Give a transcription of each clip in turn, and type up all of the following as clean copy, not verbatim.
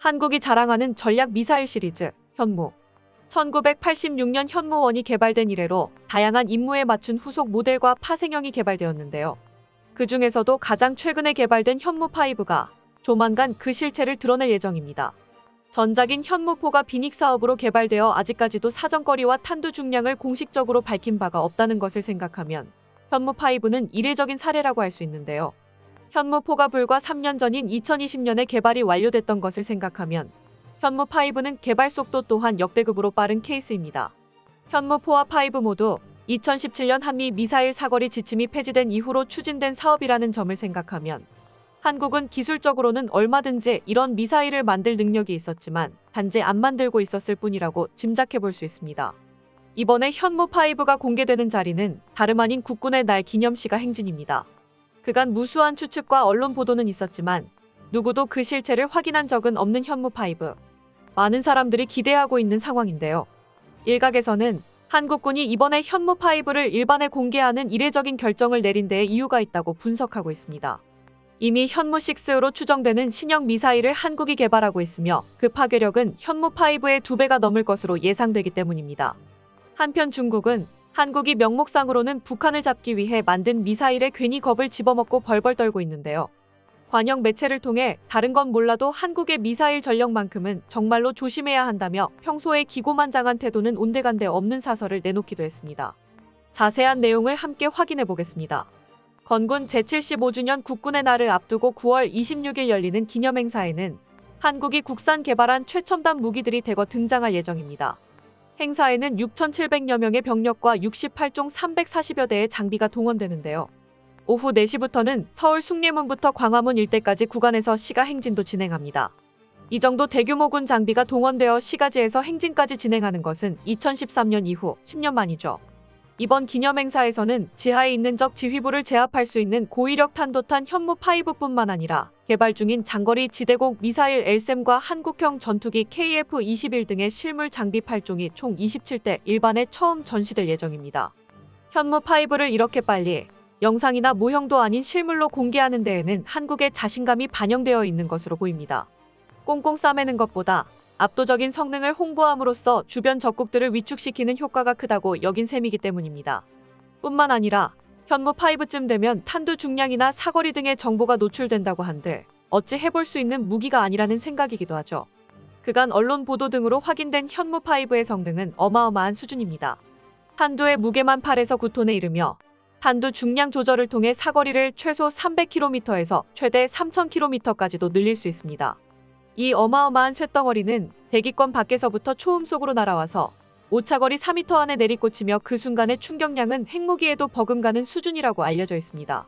한국이 자랑하는 전략 미사일 시리즈 현무. 1986년 현무1이 개발된 이래로 다양한 임무에 맞춘 후속 모델과 파생형이 개발되었는데요. 그 중에서도 가장 최근에 개발된 현무5가 조만간 그 실체를 드러낼 예정입니다. 전작인 현무4가 비닉 사업으로 개발되어 아직까지도 사정거리와 탄두 중량을 공식적으로 밝힌 바가 없다는 것을 생각하면 현무5는 이례적인 사례라고 할 수 있는데요. 현무4가 불과 3년 전인 2020년에 개발이 완료됐던 것을 생각하면 현무5는 개발 속도 또한 역대급으로 빠른 케이스입니다. 현무4와 5 모두 2017년 한미 미사일 사거리 지침이 폐지된 이후로 추진된 사업이라는 점을 생각하면 한국은 기술적으로는 얼마든지 이런 미사일을 만들 능력이 있었지만 단지 안 만들고 있었을 뿐이라고 짐작해 볼 수 있습니다. 이번에 현무5가 공개되는 자리는 다름 아닌 국군의 날 기념시가 행진입니다. 그간 무수한 추측과 언론 보도는 있었지만 누구도 그 실체를 확인한 적은 없는 현무5. 많은 사람들이 기대하고 있는 상황인데요. 일각에서는 한국군이 이번에 현무5를 일반에 공개하는 이례적인 결정을 내린 데에 이유가 있다고 분석하고 있습니다. 이미 현무6로 추정되는 신형 미사일을 한국이 개발하고 있으며 그 파괴력은 현무5의 2배가 넘을 것으로 예상되기 때문입니다. 한편 중국은 한국이 명목상으로는 북한을 잡기 위해 만든 미사일에 괜히 겁을 집어먹고 벌벌 떨고 있는데요. 관영 매체를 통해 다른 건 몰라도 한국의 미사일 전력만큼은 정말로 조심해야 한다며 평소에 기고만장한 태도는 온데간데 없는 사설을 내놓기도 했습니다. 자세한 내용을 함께 확인해 보겠습니다. 건군 제75주년 국군의 날을 앞두고 9월 26일 열리는 기념행사에는 한국이 국산 개발한 최첨단 무기들이 대거 등장할 예정입니다. 행사에는 6,700여 명의 병력과 68종 340여 대의 장비가 동원되는데요. 오후 4시부터는 서울 숭례문부터 광화문 일대까지 구간에서 시가 행진도 진행합니다. 이 정도 대규모군 장비가 동원되어 시가지에서 행진까지 진행하는 것은 2013년 이후 10년 만이죠. 이번 기념행사에서는 지하에 있는 적 지휘부를 제압할 수 있는 고위력 탄도탄 현무5뿐만 아니라 개발 중인 장거리 지대공 미사일 LSAM과 한국형 전투기 KF-21 등의 실물 장비 8종이 총 27대 일반에 처음 전시될 예정입니다. 현무5를 이렇게 빨리 영상이나 모형도 아닌 실물로 공개하는 데에는 한국의 자신감이 반영되어 있는 것으로 보입니다. 꽁꽁 싸매는 것보다 압도적인 성능을 홍보함으로써 주변 적국들을 위축시키는 효과가 크다고 여긴 셈이기 때문입니다. 뿐만 아니라 현무5쯤 되면 탄두 중량이나 사거리 등의 정보가 노출된다고 한들 어찌 해볼 수 있는 무기가 아니라는 생각이기도 하죠. 그간 언론 보도 등으로 확인된 현무5의 성능은 어마어마한 수준입니다. 탄두의 무게만 8에서 9톤에 이르며 탄두 중량 조절을 통해 사거리를 최소 300km에서 최대 3000km까지도 늘릴 수 있습니다. 이 어마어마한 쇳덩어리는 대기권 밖에서부터 초음 속으로 날아와서 오차거리 4m 안에 내리꽂히며 그 순간의 충격량은 핵무기에도 버금가는 수준이라고 알려져 있습니다.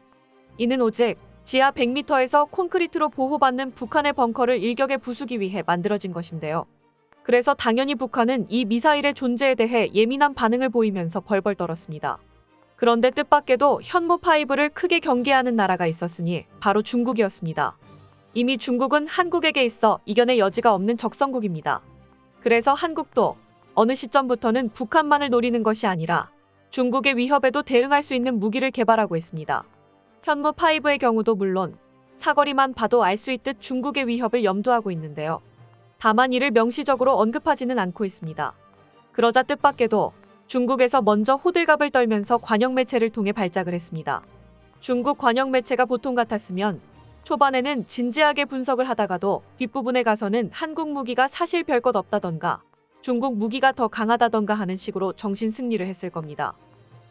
이는 오직 지하 100m에서 콘크리트로 보호받는 북한의 벙커를 일격에 부수기 위해 만들어진 것인데요. 그래서 당연히 북한은 이 미사일의 존재에 대해 예민한 반응을 보이면서 벌벌 떨었습니다. 그런데 뜻밖에도 현무5를 크게 경계하는 나라가 있었으니 바로 중국이었습니다. 이미 중국은 한국에게 있어 이겨낼 여지가 없는 적성국입니다. 그래서 한국도 어느 시점부터는 북한만을 노리는 것이 아니라 중국의 위협에도 대응할 수 있는 무기를 개발하고 있습니다. 현무5의 경우도 물론 사거리만 봐도 알 수 있듯 중국의 위협을 염두하고 있는데요. 다만 이를 명시적으로 언급하지는 않고 있습니다. 그러자 뜻밖에도 중국에서 먼저 호들갑을 떨면서 관영 매체를 통해 발작을 했습니다. 중국 관영 매체가 보통 같았으면 초반에는 진지하게 분석을 하다가도 뒷부분에 가서는 한국 무기가 사실 별것 없다던가 중국 무기가 더 강하다던가 하는 식으로 정신 승리를 했을 겁니다.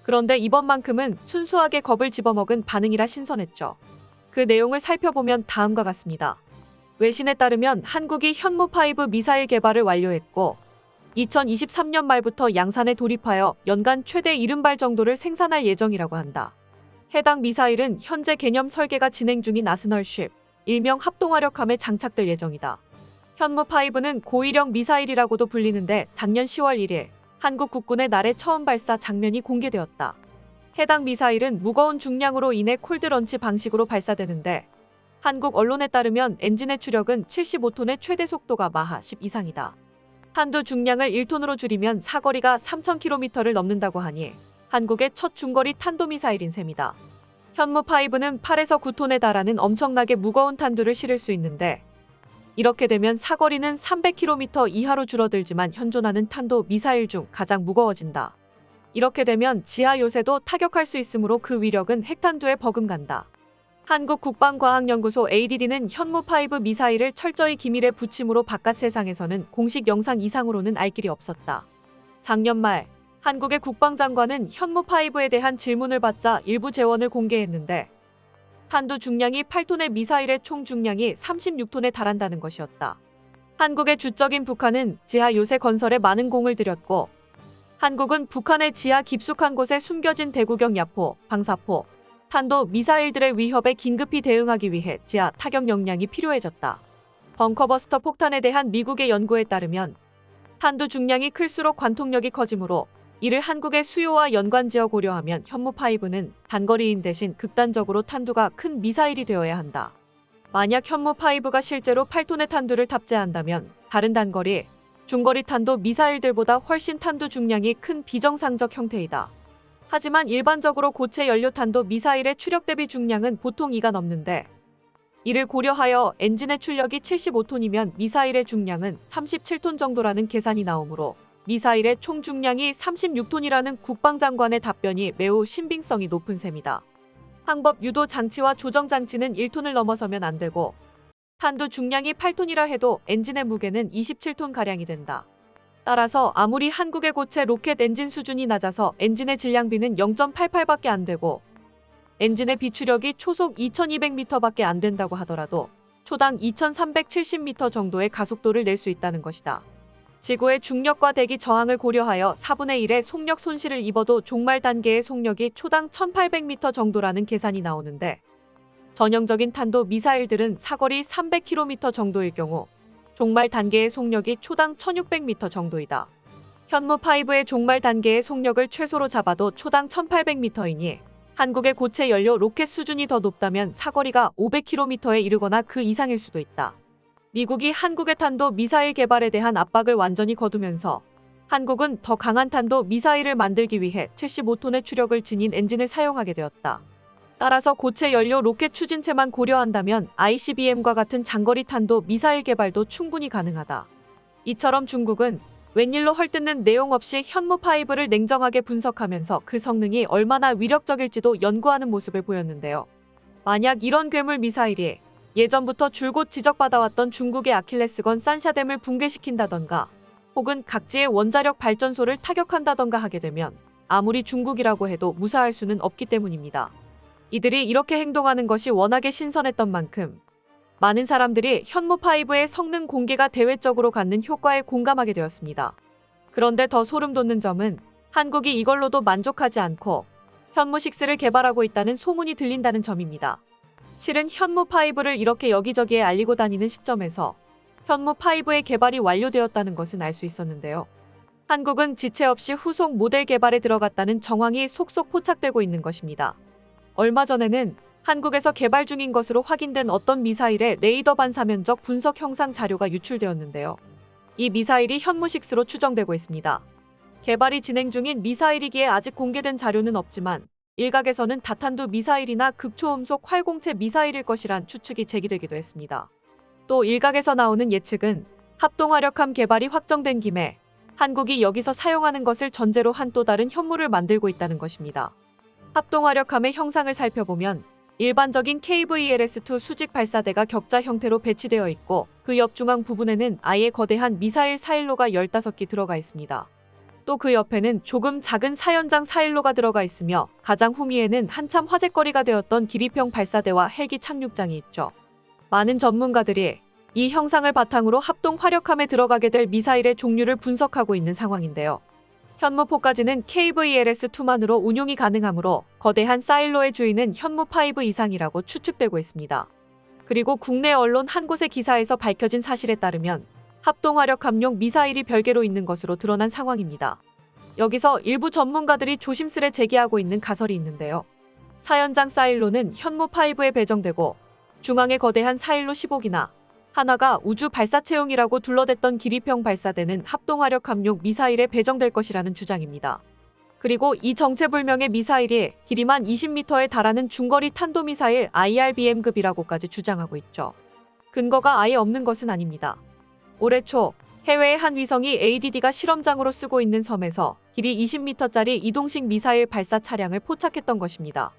그런데 이번만큼은 순수하게 겁을 집어먹은 반응이라 신선했죠. 그 내용을 살펴보면 다음과 같습니다. 외신에 따르면 한국이 현무5 미사일 개발을 완료했고 2023년 말부터 양산에 돌입하여 연간 최대 70발 정도를 생산할 예정이라고 한다. 해당 미사일은 현재 개념 설계가 진행 중인 아스널쉽, 일명 합동화력함에 장착될 예정이다. 현무5는 고위력 미사일이라고도 불리는데 작년 10월 1일 한국 국군의 날에 처음 발사 장면이 공개되었다. 해당 미사일은 무거운 중량으로 인해 콜드런치 방식으로 발사되는데 한국 언론에 따르면 엔진의 추력은 75톤의 최대 속도가 마하 10 이상이다. 탄두 중량을 1톤으로 줄이면 사거리가 3000km를 넘는다고 하니 한국의 첫 중거리 탄도미사일인 셈이다. 현무5는 8에서 9톤에 달하는 엄청나게 무거운 탄두를 실을 수 있는데 이렇게 되면 사거리는 300km 이하로 줄어들지만 현존하는 탄도 미사일 중 가장 무거워진다. 이렇게 되면 지하 요새도 타격할 수 있으므로 그 위력은 핵탄두에 버금간다. 한국국방과학연구소 ADD는 현무5 미사일을 철저히 기밀에 붙임으로 바깥 세상에서는 공식 영상 이상으로는 알 길이 없었다. 작년 말 한국의 국방장관은 현무5에 대한 질문을 받자 일부 재원을 공개했는데 탄두 중량이 8톤의 미사일의 총 중량이 36톤에 달한다는 것이었다. 한국의 주적인 북한은 지하 요새 건설에 많은 공을 들였고 한국은 북한의 지하 깊숙한 곳에 숨겨진 대구경 야포, 방사포, 탄도 미사일들의 위협에 긴급히 대응하기 위해 지하 타격 역량이 필요해졌다. 벙커버스터 폭탄에 대한 미국의 연구에 따르면 탄두 중량이 클수록 관통력이 커지므로 이를 한국의 수요와 연관지어 고려하면 현무5는 단거리인 대신 극단적으로 탄두가 큰 미사일이 되어야 한다. 만약 현무5가 실제로 8톤의 탄두를 탑재한다면 다른 단거리, 중거리 탄도 미사일들보다 훨씬 탄두 중량이 큰 비정상적 형태이다. 하지만 일반적으로 고체 연료 탄도 미사일의 추력 대비 중량은 보통 2가 넘는데 이를 고려하여 엔진의 출력이 75톤이면 미사일의 중량은 37톤 정도라는 계산이 나오므로 미사일의 총 중량이 36톤이라는 국방장관의 답변이 매우 신빙성이 높은 셈이다. 항법 유도 장치와 조정 장치는 1톤을 넘어서면 안 되고 탄두 중량이 8톤이라 해도 엔진의 무게는 27톤가량이 된다. 따라서 아무리 한국의 고체 로켓 엔진 수준이 낮아서 엔진의 질량비는 0.88밖에 안 되고 엔진의 비추력이 초속 2200m밖에 안 된다고 하더라도 초당 2370m 정도의 가속도를 낼 수 있다는 것이다. 지구의 중력과 대기 저항을 고려하여 4분의 1의 속력 손실을 입어도 종말 단계의 속력이 초당 1800m 정도라는 계산이 나오는데 전형적인 탄도 미사일들은 사거리 300km 정도일 경우 종말 단계의 속력이 초당 1600m 정도이다. 현무5의 종말 단계의 속력을 최소로 잡아도 초당 1800m이니 한국의 고체 연료 로켓 수준이 더 높다면 사거리가 500km에 이르거나 그 이상일 수도 있다. 미국이 한국의 탄도 미사일 개발에 대한 압박을 완전히 거두면서 한국은 더 강한 탄도 미사일을 만들기 위해 75톤의 추력을 지닌 엔진을 사용하게 되었다. 따라서 고체 연료 로켓 추진체만 고려한다면 ICBM과 같은 장거리 탄도 미사일 개발도 충분히 가능하다. 이처럼 중국은 웬일로 헐뜯는 내용 없이 현무5를 냉정하게 분석하면서 그 성능이 얼마나 위력적일지도 연구하는 모습을 보였는데요. 만약 이런 괴물 미사일이 예전부터 줄곧 지적받아왔던 중국의 아킬레스건 산샤댐을 붕괴시킨다던가 혹은 각지의 원자력 발전소를 타격한다던가 하게 되면 아무리 중국이라고 해도 무사할 수는 없기 때문입니다. 이들이 이렇게 행동하는 것이 워낙에 신선했던 만큼 많은 사람들이 현무5의 성능 공개가 대외적으로 갖는 효과에 공감하게 되었습니다. 그런데 더 소름 돋는 점은 한국이 이걸로도 만족하지 않고 현무6를 개발하고 있다는 소문이 들린다는 점입니다. 실은 현무5를 이렇게 여기저기에 알리고 다니는 시점에서 현무5의 개발이 완료되었다는 것은 알 수 있었는데요. 한국은 지체 없이 후속 모델 개발에 들어갔다는 정황이 속속 포착되고 있는 것입니다. 얼마 전에는 한국에서 개발 중인 것으로 확인된 어떤 미사일의 레이더 반사면적 분석 형상 자료가 유출되었는데요. 이 미사일이 현무6로 추정되고 있습니다. 개발이 진행 중인 미사일이기에 아직 공개된 자료는 없지만 일각에서는 다탄두 미사일이나 극초음속 활공체 미사일일 것이란 추측이 제기되기도 했습니다. 또 일각에서 나오는 예측은 합동화력함 개발이 확정된 김에 한국이 여기서 사용하는 것을 전제로 한 또 다른 현무를 만들고 있다는 것입니다. 합동화력함의 형상을 살펴보면 일반적인 KVLS-2 수직 발사대가 격자 형태로 배치되어 있고 그 옆 중앙 부분에는 아예 거대한 미사일 사일로가 15기 들어가 있습니다. 또 그 옆에는 조금 작은 사연장 사일로가 들어가 있으며 가장 후미에는 한참 화제거리가 되었던 기립형 발사대와 헬기 착륙장이 있죠. 많은 전문가들이 이 형상을 바탕으로 합동 화력함에 들어가게 될 미사일의 종류를 분석하고 있는 상황인데요. 현무4까지는 KVLS-2만으로 운용이 가능하므로 거대한 사일로의 주인은 현무5 이상이라고 추측되고 있습니다. 그리고 국내 언론 한 곳의 기사에서 밝혀진 사실에 따르면 합동화력함용 미사일이 별개로 있는 것으로 드러난 상황입니다. 여기서 일부 전문가들이 조심스레 제기하고 있는 가설이 있는데요. 사연장 사일로는 현무5에 배정되고 중앙에 거대한 사일로 15기나 하나가 우주 발사체용이라고 둘러댔던 기립형 발사대는 합동화력함용 미사일에 배정될 것이라는 주장입니다. 그리고 이 정체불명의 미사일이 길이만 20m에 달하는 중거리 탄도미사일 IRBM급이라고까지 주장하고 있죠. 근거가 아예 없는 것은 아닙니다. 올해 초 해외의 한 위성이 ADD가 실험장으로 쓰고 있는 섬에서 길이 20m짜리 이동식 미사일 발사 차량을 포착했던 것입니다.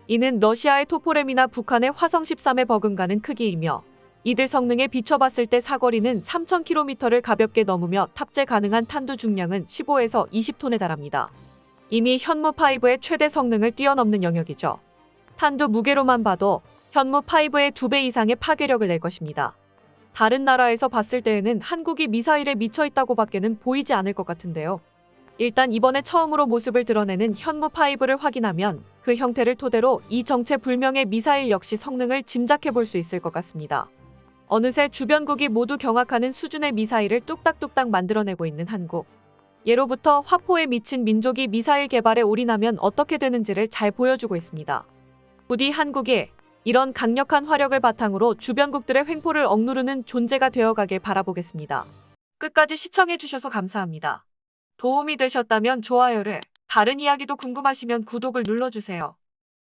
이는 러시아의 토포렘이나 북한의 화성 13에 버금가는 크기이며 이들 성능에 비춰봤을 때 사거리는 3,000km를 가볍게 넘으며 탑재 가능한 탄두 중량은 15에서 20톤에 달합니다. 이미 현무5의 최대 성능을 뛰어넘는 영역이죠. 탄두 무게로만 봐도 현무5의 2배 이상의 파괴력을 낼 것입니다. 다른 나라에서 봤을 때에는 한국이 미사일에 미쳐 있다고 밖에는 보이지 않을 것 같은데요. 일단 이번에 처음으로 모습을 드러내는 현무5를 확인하면 그 형태를 토대로 이 정체불명의 미사일 역시 성능을 짐작해 볼 수 있을 것 같습니다. 어느새 주변국이 모두 경악하는 수준의 미사일을 뚝딱뚝딱 만들어내고 있는 한국. 예로부터 화포에 미친 민족이 미사일 개발에 올인하면 어떻게 되는지를 잘 보여주고 있습니다. 부디 한국이 이런 강력한 화력을 바탕으로 주변국들의 횡포를 억누르는 존재가 되어가길 바라보겠습니다. 끝까지 시청해주셔서 감사합니다. 도움이 되셨다면 좋아요를, 다른 이야기도 궁금하시면 구독을 눌러주세요.